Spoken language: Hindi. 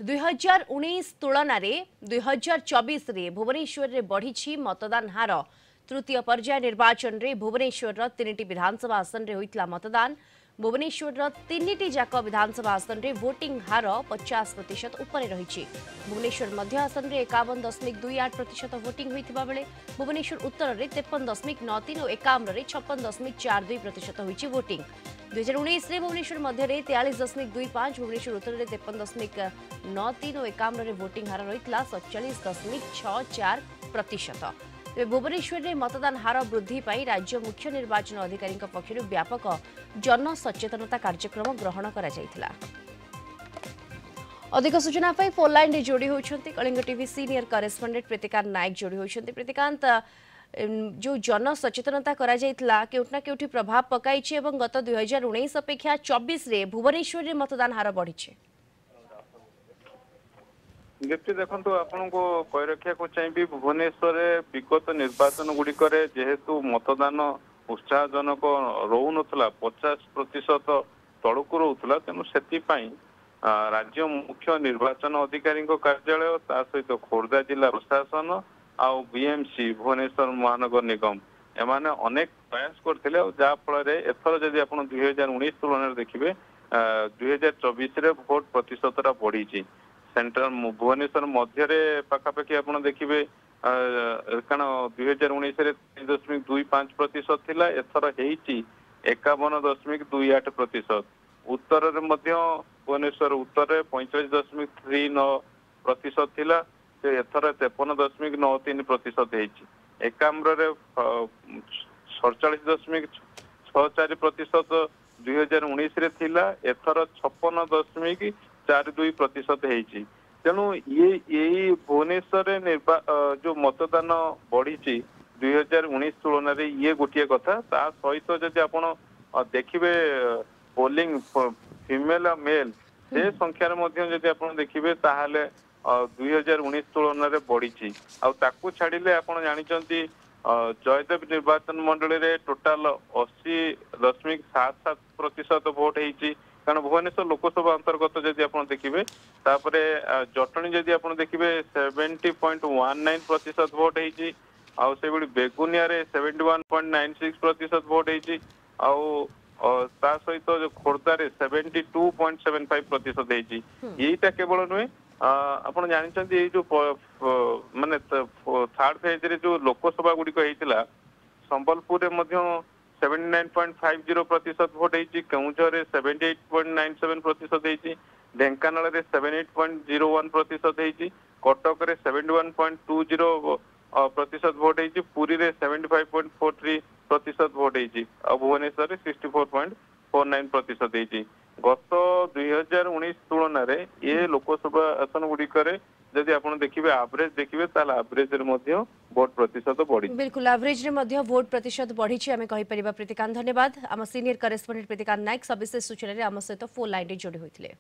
2019 तुलन में 2024 रे भुवनेश्वर रे बढ़ी मतदान हार। तृतीय पर्याय निर्वाचन रे भुवनेश्वर तीन विधानसभा आसन रे होइतला मतदान। भुवनेश्वर तीन जाक विधानसभा आसन रे वोटिंग हार 50% उपरे रही। भुवनेश्वर मध्य आसन रे 51.28% वोटिंग होइथिबा बेले भुवनेश्वर उत्तर रे 53.93 और एकाम्र रे 56.42% होइछि वोटिंग। 2019 रे भुवनेश्वर मध्य 43.25, भुवनेश्वर उत्तर रे 53.93 और एकाम्र रे वोटिंग हार रही 47.64%। तेज भुवनेश्वर में मतदान हार वृद्धि पाई राज्य मुख्य निर्वाचन अधिकारी पक्षर व्यापक जन सचेतनता कार्यक्रम ग्रहण करा जायथिला। अधिक सूचना पाई फोन लाइन रे जोड़ी होछंती Kalinga TV senior correspondent Pritikant Nayak जोड़ी होछंती। प्रीतिकांत, जो जन सचेतनता करा जायथिला केउटना केउठी प्रभाव पकाइछि एवं गत 2019 अपेक्षा 24 रे भुवनेश्वर रे मतदान हार बढ़िछि? दीप्ति देखो आपन को कह रखा को चाहिए भुवनेश्वर विगत निर्वाचन गुड़िक जेहेतु मतदान उत्साहजनक रोला 50% तड़क रोला तेणु से राज्य मुख्य निर्वाचन अधिकारी कार्यालय ता सहित खोर्धा जिला प्रशासन आउ बीएमसी भुवनेश्वर महानगर निगम एमाने अनेक प्रयास करते जहाँफल एथर जदि आप 2019 तुलन देखिए 2024 भोट प्रतिशत बढ़ी। सेंट्रल भुवनेश्वर मध्य पाखापाखि आप देखिए कारण 2019 3.25% थिला एथर हेइची 51.28%। उत्तर भुवनेश्वर उत्तर 45.39% थिला एथर 53.93% हेइची। एकाम्र 47.64% 2019 रे थिला एथर 56.42% हेइची। तेणु ये भुवनेश्वर जो मतदान बढ़ी 2019 तुलन में ये गोटे कथा ता सहित जदि आपण देखिए पोलिंग फीमेल और मेल से संख्यार जदि आप देखिए ताहले 2019 तुलन में बढ़ी आकु छाड़िले आप जानी जयदेव निर्वाचन मंडल रे टोटाल 80.77% भोट होती कारण भुवनेश्वर लोकसभा अंतर्गत जदि आप देखिए जटणी जदि आप देखिए 70.19% भोट होती से बेगुनिया 71.96% भोट होती सहित जो खोर्धा 72.75% होती। यहीटा केवल नुहे आप जानते जो माने थर्ड फेज रे जो लोकसभा गुड़िक होता संबलपुर 79.50% भोट होती, केउझर 78.97% होती, ढेंकानाल 78.01% होती, कटक 71.20% भोट होती, पुरी 75.43% भोट होती और भुवनेश्वर 64.49% होती। गत 2019 तुलन में ये लोकसभा आसन गुड़िक जदि आप देखिए एवरेज देखिए एवरेज भोट प्रतिशत बढ़ी। बिल्कुल एवरेज भोट प्रतिशत बढ़ी आम कहीपर। प्रीतिकांत धन्यवाद। आम सीनियर करेस्पोंडेंट प्रीतिकांत नायक सविशेष सूचना आम सहित फोन लाइन जोड़ी होते।